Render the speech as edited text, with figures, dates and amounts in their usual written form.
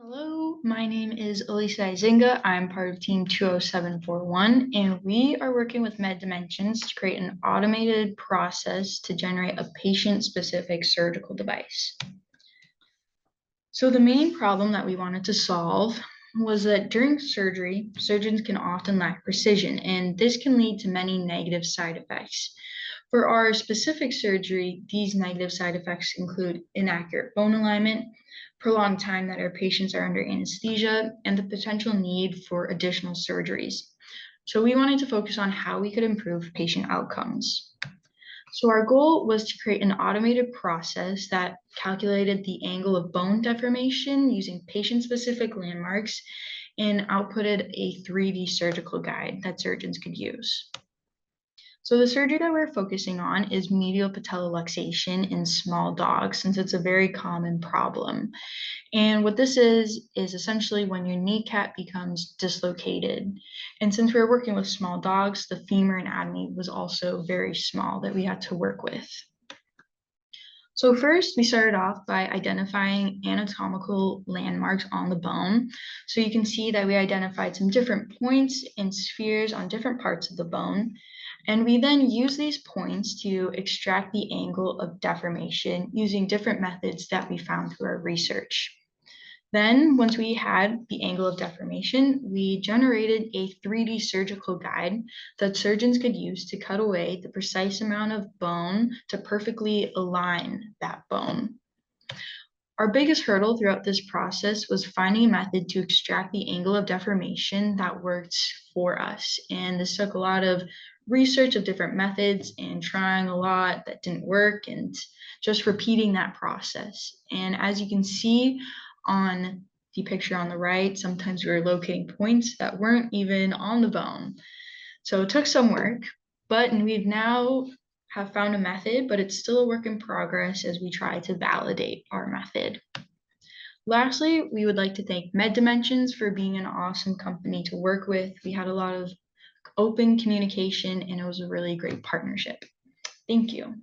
Hello, my name is Elisa Izinga. I'm part of Team 20741, and we are working with Med Dimensions to create an automated process to generate a patient-specific surgical device. So the main problem that we wanted to solve was that during surgery, surgeons can often lack precision, and this can lead to many negative side effects. For our specific surgery, these negative side effects include inaccurate bone alignment, prolonged time that our patients are under anesthesia, and the potential need for additional surgeries. So we wanted to focus on how we could improve patient outcomes. So our goal was to create an automated process that calculated the angle of bone deformation using patient-specific landmarks and outputted a 3D surgical guide that surgeons could use. So the surgery that we're focusing on is medial patellar luxation in small dogs, since it's a very common problem. And what this is essentially when your kneecap becomes dislocated. And since we were working with small dogs, the femur anatomy was also very small that we had to work with. So first, we started off by identifying anatomical landmarks on the bone. So you can see that we identified some different points and spheres on different parts of the bone. And we then use these points to extract the angle of deformation using different methods that we found through our research. Then, once we had the angle of deformation, we generated a 3D surgical guide that surgeons could use to cut away the precise amount of bone to perfectly align that bone. Our biggest hurdle throughout this process was finding a method to extract the angle of deformation that worked for us. And this took a lot of research of different methods and trying a lot that didn't work and just repeating that process. And as you can see on the picture on the right, sometimes we were locating points that weren't even on the bone. So it took some work, but we've now have found a method, but it's still a work in progress as we try to validate our method. Lastly, we would like to thank Med Dimensions for being an awesome company to work with. We had a lot of open communication and it was a really great partnership. Thank you.